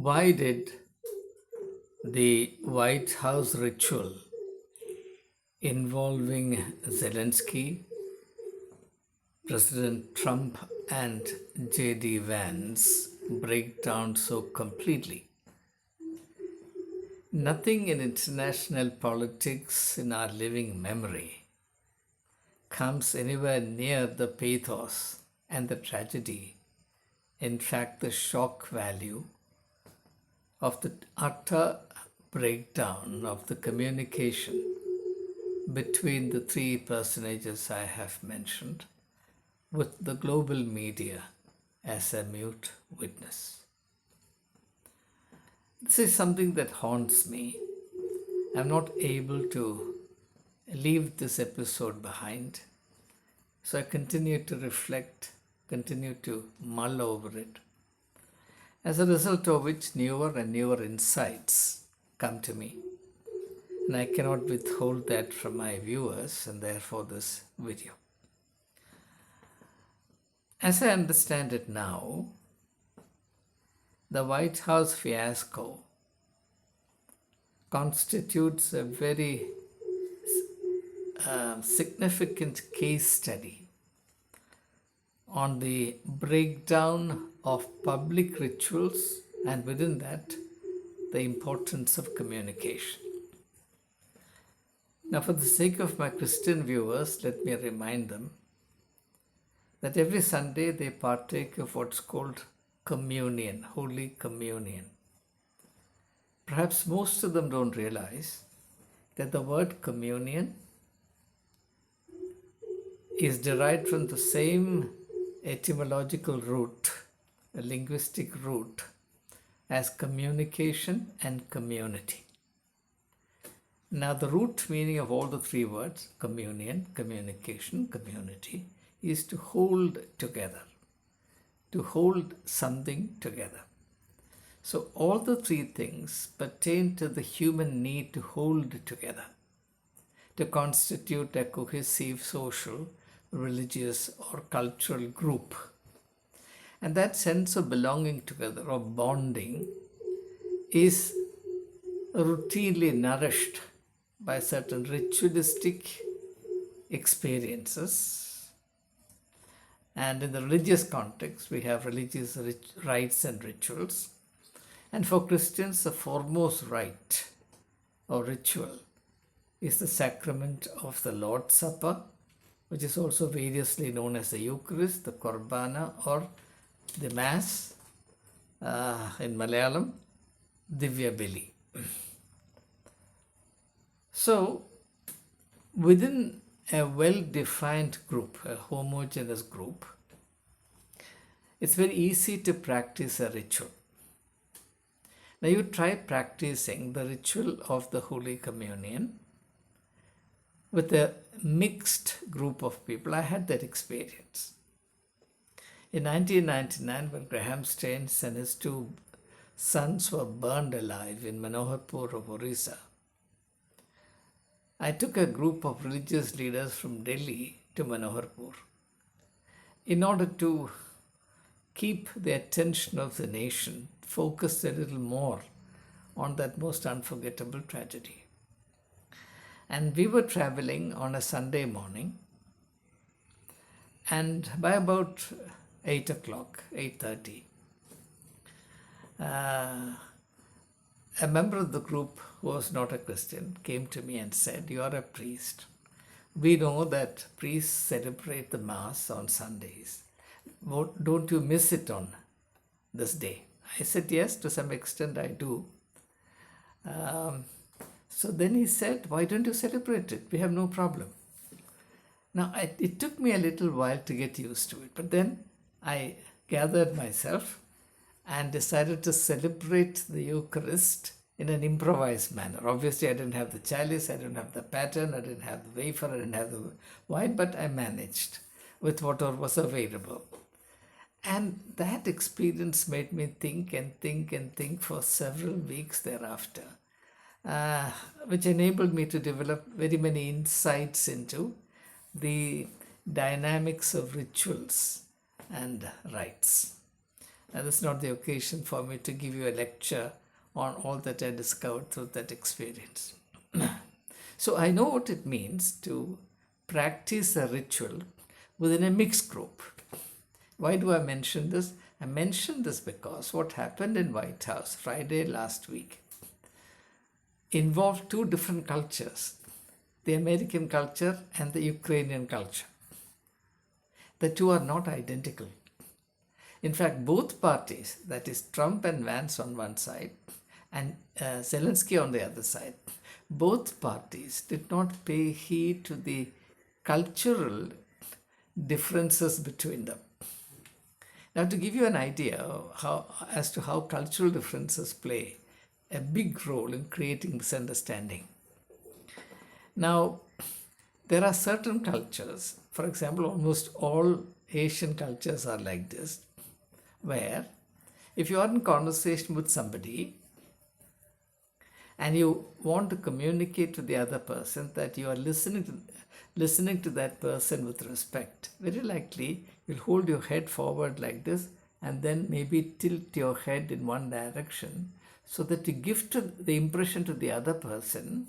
Why did the White House ritual involving Zelensky, President Trump, and J.D. Vance break down so completely? Nothing in international politics in our living memory comes anywhere near the pathos and the tragedy, in fact, the shock value of the utter breakdown of the communication between the three personages I have mentioned, with the global media as a mute witness. This is something that haunts me. I'm not able to leave this episode behind, so I continue to reflect, continue to mull over it, as a result of which newer and newer insights come to me. And I cannot withhold that from my viewers, and therefore this video. As I understand it now, the White House fiasco constitutes a very significant case study on the breakdown of public rituals, and within that, the importance of communication. Now, for the sake of my Christian viewers, let me remind them that every Sunday they partake of what's called communion, Holy Communion. Perhaps most of them don't realize that the word communion is derived from the same etymological root, a linguistic root, as communication and community. Now, the root meaning of all the three words, communion, communication, community, is to hold together, to hold something together. So, all the three things pertain to the human need to hold together, to constitute a cohesive social, religious, or cultural group. And that sense of belonging together or bonding is routinely nourished by certain ritualistic experiences. And in the religious context, we have religious rites and rituals. And for Christians, the foremost rite or ritual is the sacrament of the Lord's Supper, which is also variously known as the Eucharist, the Korbana, or the Mass, in Malayalam, Divya Bali. So, within a well-defined group, a homogeneous group, it's very easy to practice a ritual. Now you try practicing the ritual of the Holy Communion with a mixed group of people. I had that experience. In 1999, when Graham Staines and his two sons were burned alive in Manoharpur of Orissa, I took a group of religious leaders from Delhi to Manoharpur in order to keep the attention of the nation focused a little more on that most unforgettable tragedy. And we were traveling on a Sunday morning, and by about 8 o'clock, 8:30, a member of the group who was not a Christian came to me and said, "You are a priest. We know that priests celebrate the Mass on Sundays. Don't you miss it on this day?" I said, "Yes, to some extent I do." So then he said, "Why don't you celebrate it? We have no problem." Now, it took me a little while to get used to it, but then I gathered myself and decided to celebrate the Eucharist in an improvised manner. Obviously, I didn't have the chalice, I didn't have the pattern, I didn't have the wafer, I didn't have the wine, but I managed with whatever was available. And that experience made me think and think and think for several weeks thereafter, which enabled me to develop very many insights into the dynamics of rituals and rites. And this is not the occasion for me to give you a lecture on all that I discovered through that experience. So I know what it means to practice a ritual within a mixed group. Why do I mention this? I mention this because what happened in White House Friday last week involved two different cultures, the American culture and the Ukrainian culture. The two are not identical. In fact, both parties, that is Trump and Vance on one side and Zelensky on the other side, both parties did not pay heed to the cultural differences between them. Now, to give you an idea as to how cultural differences play a big role in creating misunderstanding. Now, there are certain cultures, for example, almost all Asian cultures are like this, where if you are in conversation with somebody and you want to communicate to the other person that you are listening to that person with respect, very likely you'll hold your head forward like this and then maybe tilt your head in one direction so that you give the impression to the other person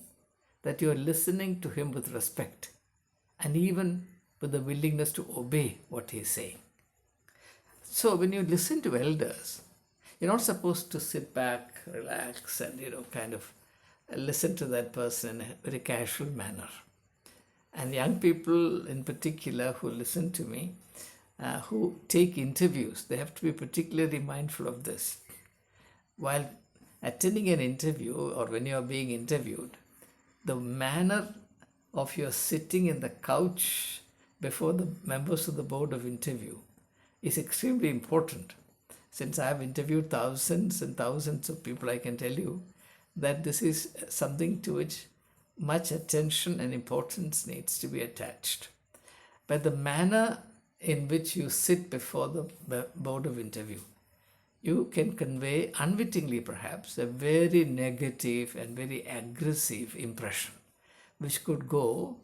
that you are listening to him with respect and even with the willingness to obey what he is saying. So when you listen to elders, you're not supposed to sit back, relax, and kind of listen to that person in a very casual manner. And young people in particular who listen to me, who take interviews, they have to be particularly mindful of this. While attending an interview or when you are being interviewed, the manner of your sitting in the couch before the members of the board of interview is extremely important. Since I have interviewed thousands and thousands of people, I can tell you that this is something to which much attention and importance needs to be attached. But the manner in which you sit before the board of interview, you can convey, unwittingly perhaps, a very negative and very aggressive impression, which could go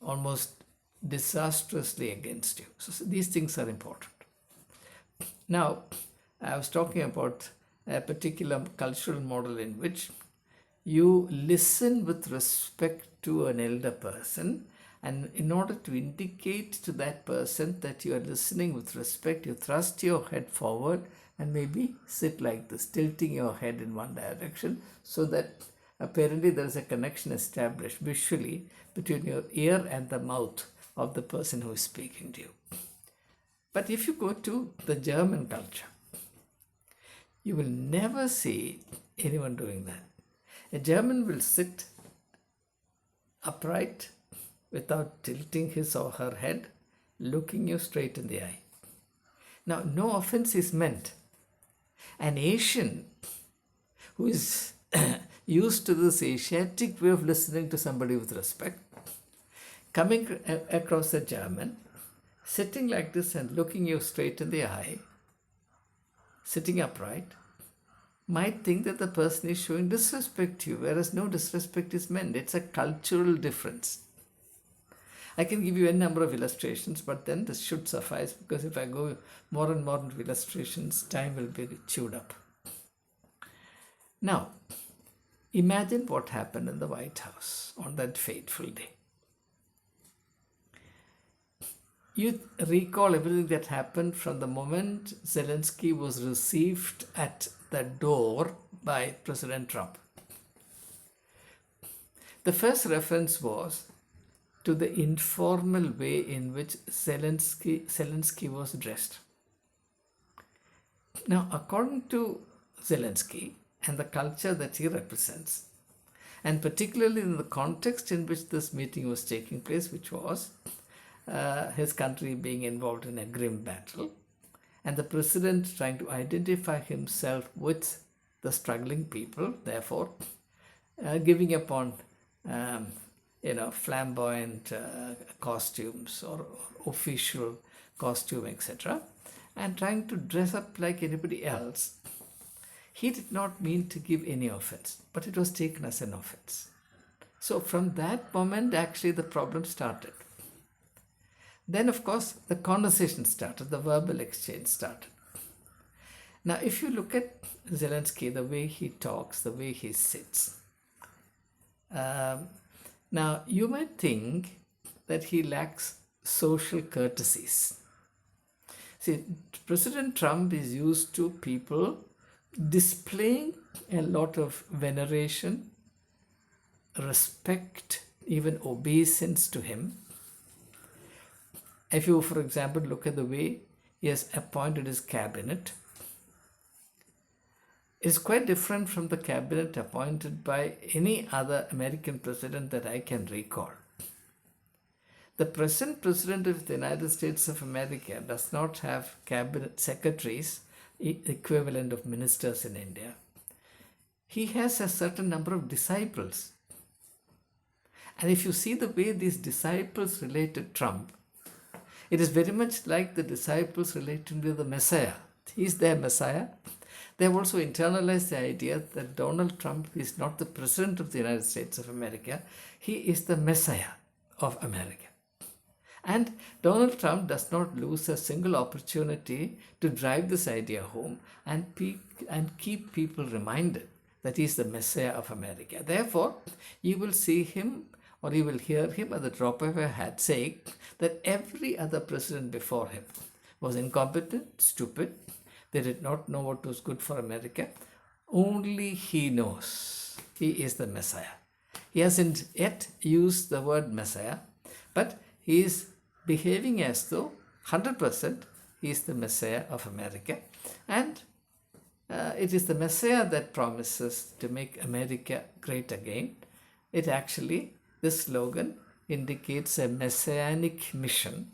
almost disastrously against you. So these things are important. Now, I was talking about a particular cultural model in which you listen with respect to an elder person, and in order to indicate to that person that you are listening with respect, you thrust your head forward and maybe sit like this, tilting your head in one direction, so that apparently there is a connection established visually between your ear and the mouth of the person who is speaking to you. But if you go to the German culture, you will never see anyone doing that. A German will sit upright without tilting his or her head, looking you straight in the eye. Now, no offense is meant. An Asian who is used to this Asiatic way of listening to somebody with respect, coming across a German, sitting like this and looking you straight in the eye, sitting upright, might think that the person is showing disrespect to you, whereas no disrespect is meant. It's a cultural difference. I can give you a number of illustrations, but then this should suffice, because if I go more and more into illustrations, time will be chewed up. Now, imagine what happened in the White House on that fateful day. You recall everything that happened from the moment Zelensky was received at the door by President Trump. The first reference was to the informal way in which Zelensky was dressed. Now, according to Zelensky and the culture that he represents, and particularly in the context in which this meeting was taking place, which was his country being involved in a grim battle, and the president trying to identify himself with the struggling people, therefore giving upon flamboyant costumes or official costume, etc., and trying to dress up like anybody else. He did not mean to give any offense, but it was taken as an offense. So from that moment, actually the problem started. Then, of course, the conversation started, the verbal exchange started. Now, if you look at Zelensky, the way he talks, the way he sits, now you might think that he lacks social courtesies. See, President Trump is used to people displaying a lot of veneration, respect, even obeisance to him. If you, for example, look at the way he has appointed his cabinet, it's quite different from the cabinet appointed by any other American president that I can recall. The present president of the United States of America does not have cabinet secretaries, equivalent of ministers in India. He has a certain number of disciples. And if you see the way these disciples relate to Trump, it is very much like the disciples relating to the Messiah. He is their Messiah. They have also internalized the idea that Donald Trump is not the president of the United States of America. He is the Messiah of America. And Donald Trump does not lose a single opportunity to drive this idea home and keep people reminded that he is the Messiah of America. Therefore, you will see him or you will hear him at the drop of a hat saying that every other president before him was incompetent, stupid. They did not know what was good for America. Only he knows he is the Messiah. He hasn't yet used the word Messiah, but he is behaving as though 100% he is the Messiah of America. And it is the Messiah that promises to make America great again. It actually, this slogan indicates a messianic mission.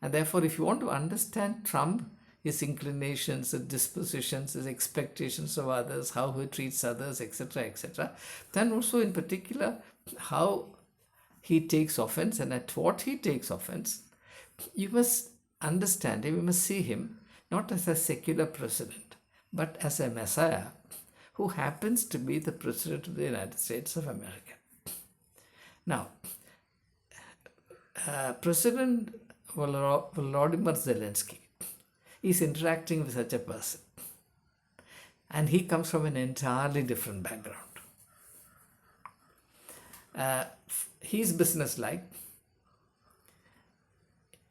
And therefore, if you want to understand Trump, his inclinations, his dispositions, his expectations of others, how he treats others, etc., then also in particular how he takes offense and at what he takes offense, you must understand him, you must see him not as a secular president, but as a Messiah who happens to be the President of the United States of America. Now, President Volodymyr Zelensky is interacting with such a person, and he comes from an entirely different background. He's businesslike.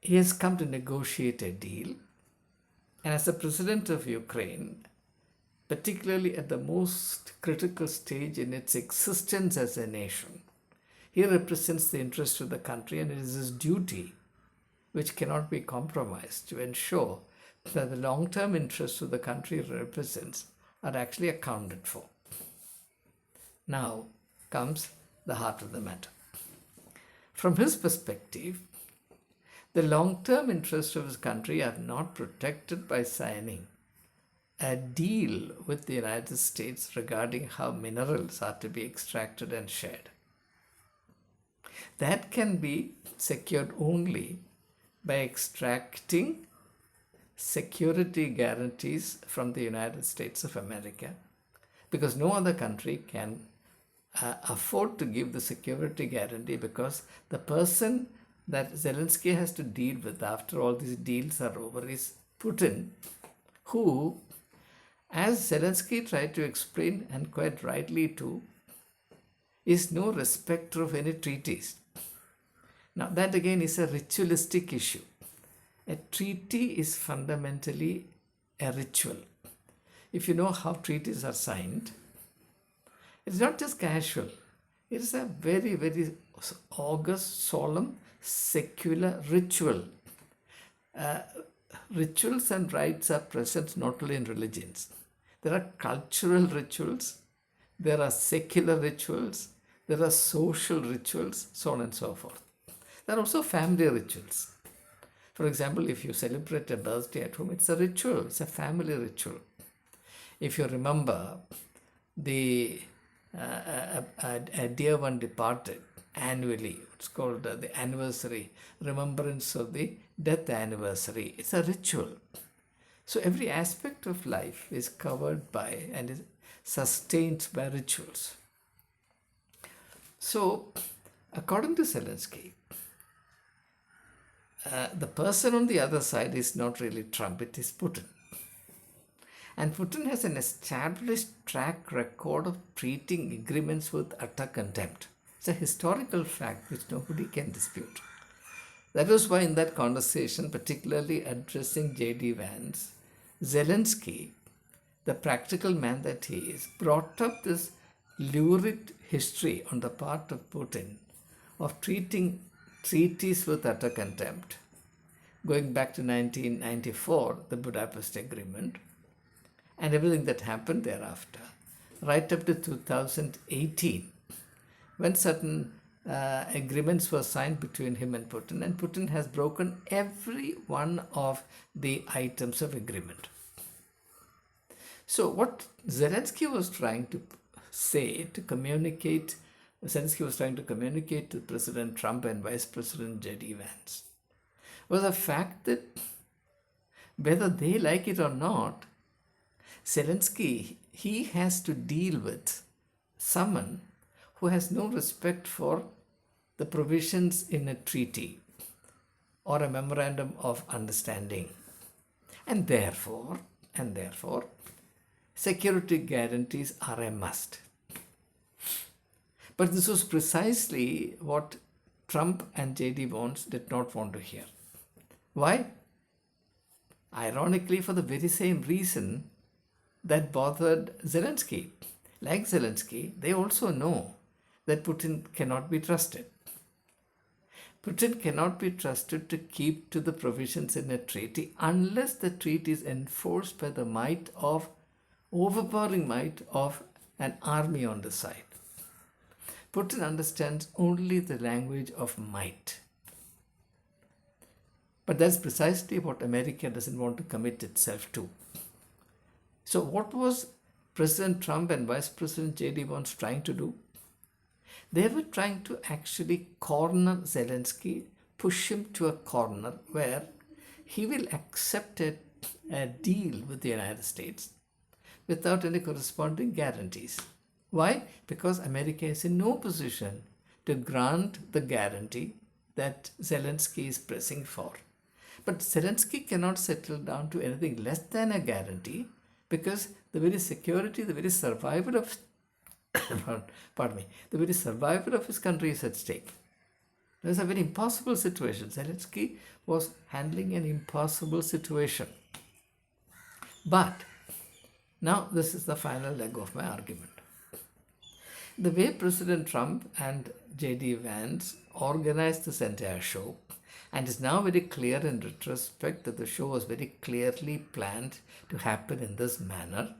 He has come to negotiate a deal, and as the president of Ukraine, particularly at the most critical stage in its existence as a nation, he represents the interest of the country, and it is his duty, which cannot be compromised, to ensure that the long-term interests of the country represents are actually accounted for. Now comes the heart of the matter. From his perspective, the long-term interests of his country are not protected by signing a deal with the United States regarding how minerals are to be extracted and shared. That can be secured only by extracting security guarantees from the United States of America, because no other country can afford to give the security guarantee, because the person that Zelensky has to deal with after all these deals are over is Putin, who, as Zelensky tried to explain, and quite rightly too, is no respecter of any treaties. Now that again is a ritualistic issue. A treaty is fundamentally a ritual. If you know how treaties are signed, it's not just casual. It is a very, very august, solemn, secular ritual. Rituals and rites are present not only in religions. There are cultural rituals, there are secular rituals, there are social rituals, so on and so forth. There are also family rituals. For example, if you celebrate a birthday at home, it's a ritual, it's a family ritual. If you remember a dear one departed annually, it's called the anniversary, remembrance of the death anniversary. It's a ritual. So every aspect of life is covered by and is sustained by rituals. So, according to Zelensky, the person on the other side is not really Trump, it is Putin. And Putin has an established track record of treating agreements with utter contempt. It's a historical fact which nobody can dispute. That was why in that conversation, particularly addressing J.D. Vance, Zelensky, the practical man that he is, brought up this lurid history on the part of Putin of treating treaties with utter contempt, going back to 1994, the Budapest Agreement, and everything that happened thereafter, right up to 2018, when certain agreements were signed between him and Putin has broken every one of the items of agreement. So what Zelensky was trying to say, to communicate, Zelensky was trying to communicate to President Trump and Vice President J.D. Vance, was the fact that whether they like it or not, Zelensky, he has to deal with someone who has no respect for the provisions in a treaty or a memorandum of understanding. And therefore, security guarantees are a must. But this was precisely what Trump and J.D. Vance did not want to hear. Why? Ironically, for the very same reason that bothered Zelensky. Like Zelensky, they also know that Putin cannot be trusted. Putin cannot be trusted to keep to the provisions in a treaty unless the treaty is enforced by the overpowering might of an army on the side. Putin understands only the language of might. But that's precisely what America doesn't want to commit itself to. So what was President Trump and Vice President J.D. Vance trying to do? They were trying to actually corner Zelensky, push him to a corner where he will accept a deal with the United States without any corresponding guarantees. Why? Because America is in no position to grant the guarantee that Zelensky is pressing for. But Zelensky cannot settle down to anything less than a guarantee because the very security, the very survival of the very survival of his country is at stake. There's a very impossible situation. Zelensky was handling an impossible situation. But now this is the final leg of my argument. The way President Trump and J.D. Vance organized this entire show, and it's now very clear in retrospect that the show was very clearly planned to happen in this manner.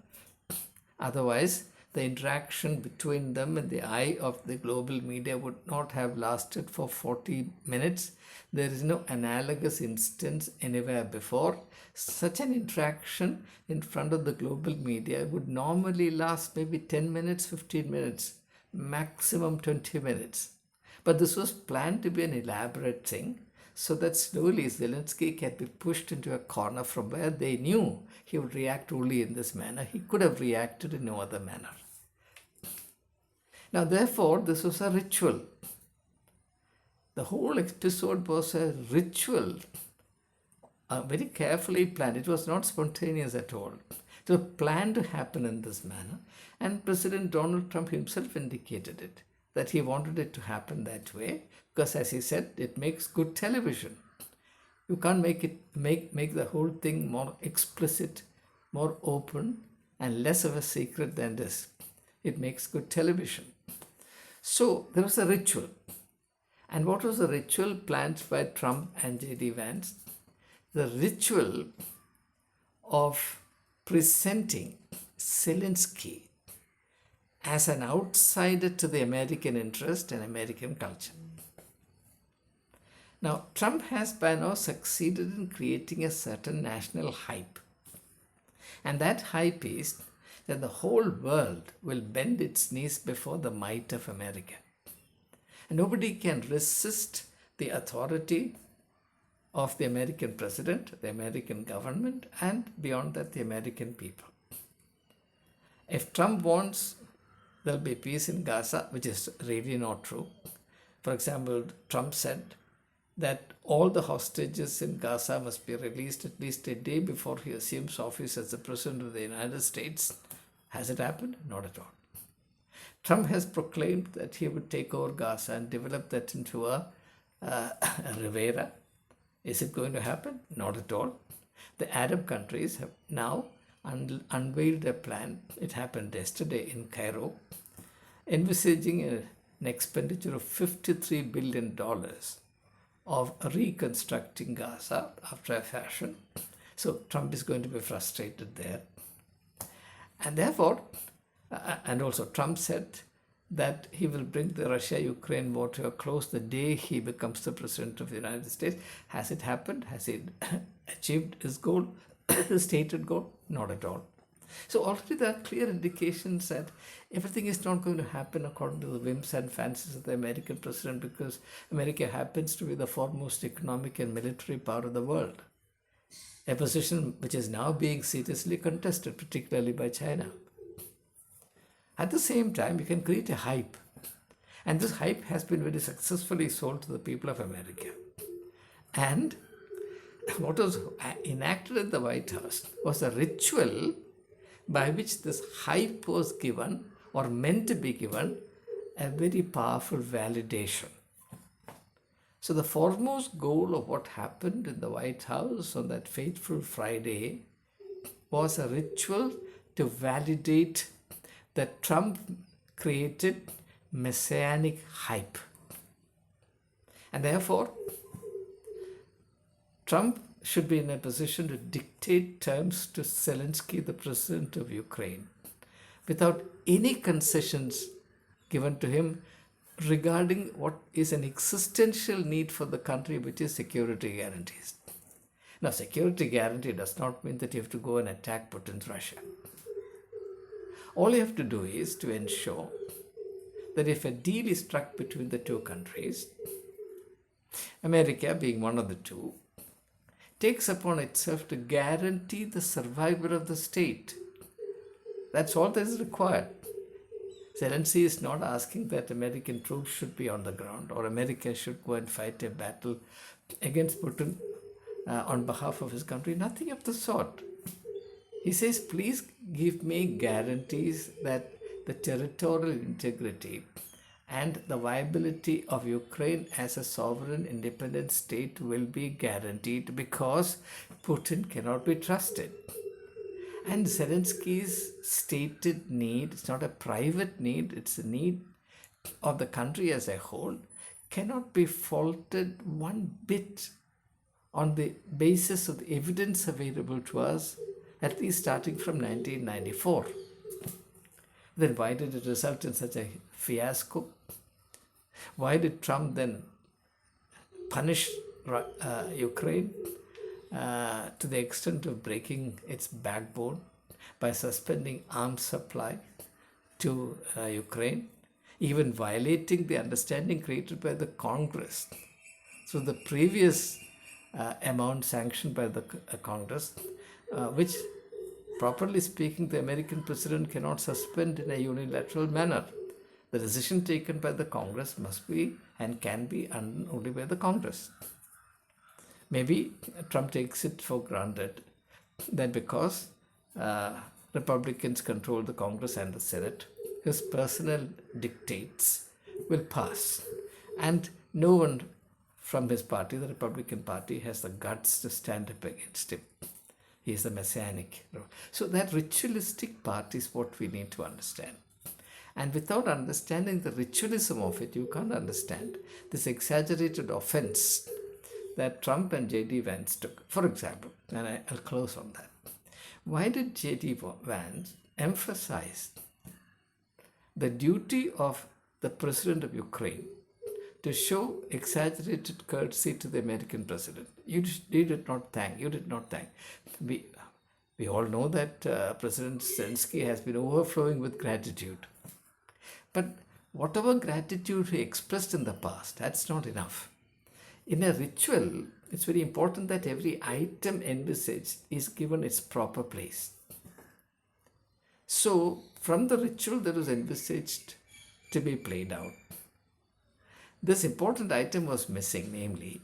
Otherwise, the interaction between them in the eye of the global media would not have lasted for 40 minutes. There is no analogous instance anywhere before. Such an interaction in front of the global media would normally last maybe 10 minutes, 15 minutes, maximum 20 minutes. But this was planned to be an elaborate thing so that slowly Zelensky can be pushed into a corner from where they knew he would react only in this manner. He could have reacted in no other manner. Now, therefore, this was a ritual. The whole episode was a ritual, very carefully planned. It was not spontaneous at all. It was planned to happen in this manner. And President Donald Trump himself indicated it, that he wanted it to happen that way because, as he said, it makes good television. You can't make the whole thing more explicit, more open, and less of a secret than this. It makes good television. So there was a ritual. And what was the ritual planned by Trump and J.D. Vance? The ritual of presenting Zelensky as an outsider to the American interest and American culture. Now, Trump has by now succeeded in creating a certain national hype. And that hype is that the whole world will bend its knees before the might of America. And nobody can resist the authority of the American president, the American government, and beyond that, the American people. If Trump wants there'll be peace in Gaza, which is really not true. For example, Trump said that all the hostages in Gaza must be released at least a day before he assumes office as the President of the United States. Has it happened? Not at all. Trump has proclaimed that he would take over Gaza and develop that into a Rivera. Is it going to happen? Not at all. The Arab countries have now unveiled a plan. It happened yesterday in Cairo, envisaging an expenditure of $53 billion of reconstructing Gaza after a fashion. So Trump is going to be frustrated there. And therefore, and also Trump said that he will bring the Russia-Ukraine war to a close the day he becomes the President of the United States. Has it happened? Has he achieved his goal, his stated goal? Not at all. So already there are clear indications that everything is not going to happen according to the whims and fancies of the American president, because America happens to be the foremost economic and military power of the world. A position which is now being seriously contested, particularly by China. At the same time, you can create a hype. And this hype has been very successfully sold to the people of America. And what was enacted at the White House was a ritual by which this hype was given, or meant to be given, a very powerful validation. So the foremost goal of what happened in the White House on that fateful Friday was a ritual to validate that Trump created messianic hype. And therefore, Trump should be in a position to dictate terms to Zelensky, the president of Ukraine, without any concessions given to him regarding what is an existential need for the country, which is security guarantees. Now, security guarantee does not mean that you have to go and attack Putin's Russia. All you have to do is to ensure that if a deal is struck between the two countries, America, being one of the two, takes upon itself to guarantee the survival of the state. That's all that is required. Zelensky is not asking that American troops should be on the ground or America should go and fight a battle against Putin on behalf of his country. Nothing of the sort. He says, please give me guarantees that the territorial integrity and the viability of Ukraine as a sovereign independent state will be guaranteed, because Putin cannot be trusted. And Zelensky's stated need, it's not a private need, it's a need of the country as a whole, cannot be faulted one bit on the basis of the evidence available to us, at least starting from 1994. Then why did it result in such a fiasco? Why did Trump then punish Ukraine to the extent of breaking its backbone by suspending arms supply to Ukraine, even violating the understanding created by the Congress through the previous amount sanctioned by the Congress, which, properly speaking, the American president cannot suspend in a unilateral manner. The decision taken by the Congress must be and can be undone only by the Congress. Maybe Trump takes it for granted that because Republicans control the Congress and the Senate, his personal dictates will pass. And no one from his party, the Republican Party, has the guts to stand up against him. He is the messianic. So that ritualistic part is what we need to understand. And without understanding the ritualism of it, you can't understand this exaggerated offense that Trump and J.D. Vance took. For example, and I'll close on that. Why did J.D. Vance emphasize the duty of the president of Ukraine to show exaggerated courtesy to the American president? You did not thank. We all know that President Zelensky has been overflowing with gratitude. But whatever gratitude he expressed in the past, that's not enough. In a ritual, it's very important that every item envisaged is given its proper place. So, from the ritual that was envisaged to be played out, this important item was missing, namely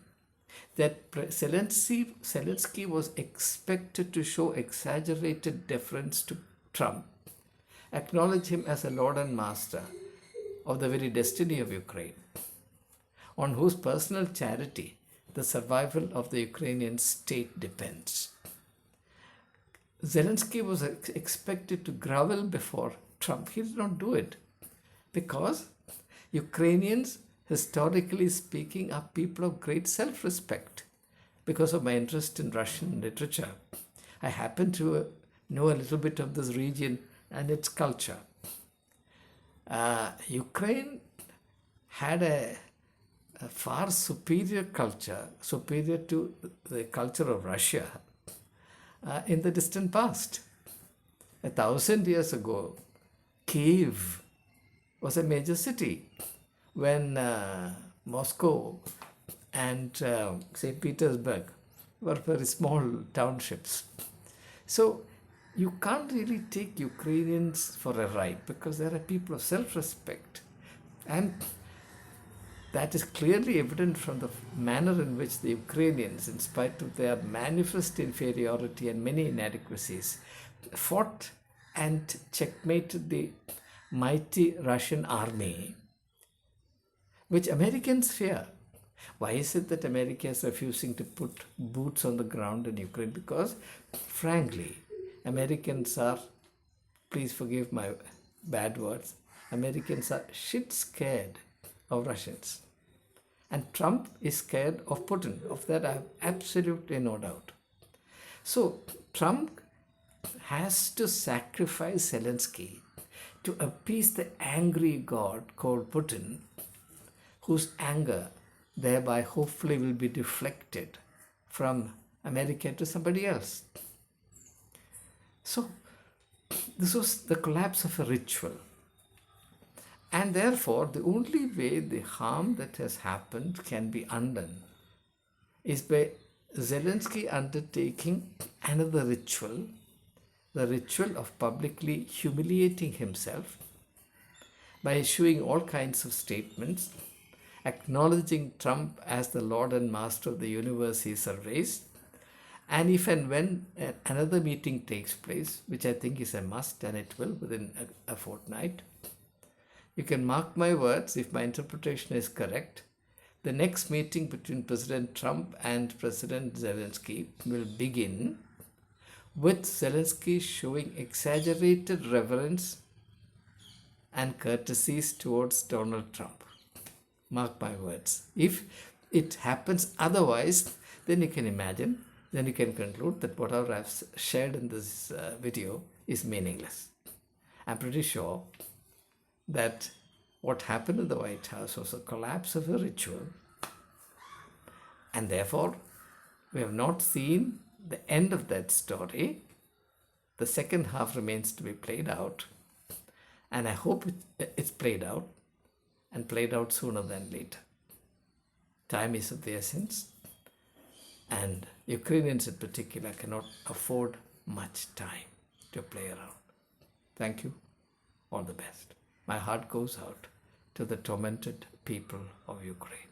that Zelensky was expected to show exaggerated deference to Trump, acknowledge him as a Lord and Master of the very destiny of Ukraine, on whose personal charity the survival of the Ukrainian state depends. Zelensky was expected to grovel before Trump. He did not do it because Ukrainians, historically speaking, are people of great self-respect. Because of my interest in Russian literature, I happen to know a little bit of this region and its culture. Ukraine had a far superior culture, superior to the culture of Russia in the distant past. 1,000 years ago, Kiev was a major city when Moscow and St. Petersburg were very small townships. So you can't really take Ukrainians for a ride because they are people of self-respect. And that is clearly evident from the manner in which the Ukrainians, in spite of their manifest inferiority and many inadequacies, fought and checkmated the mighty Russian army, which Americans fear. Why is it that America is refusing to put boots on the ground in Ukraine? Because, frankly, Americans are, please forgive my bad words, Americans are shit scared of Russians. And Trump is scared of Putin. Of that I have absolutely no doubt. So Trump has to sacrifice Zelensky to appease the angry god called Putin, whose anger thereby hopefully will be deflected from America to somebody else. So this was the collapse of a ritual. And therefore, the only way the harm that has happened can be undone is by Zelensky undertaking another ritual, the ritual of publicly humiliating himself by issuing all kinds of statements, acknowledging Trump as the Lord and Master of the universe he surveys. And if and when another meeting takes place, which I think is a must, and it will within a fortnight, you can mark my words, if my interpretation is correct, the next meeting between President Trump and President Zelensky will begin with Zelensky showing exaggerated reverence and courtesies towards Donald Trump. Mark my words. If it happens otherwise, then you can imagine, then you can conclude that whatever I've shared in this video is meaningless. I'm pretty sure that what happened in the White House was a collapse of a ritual, and therefore we have not seen the end of that story. The second half remains to be played out, and I hope it's played out and played out sooner than later. Time is of the essence, and Ukrainians in particular cannot afford much time to play around. Thank you. All the best. My heart goes out to the tormented people of Ukraine.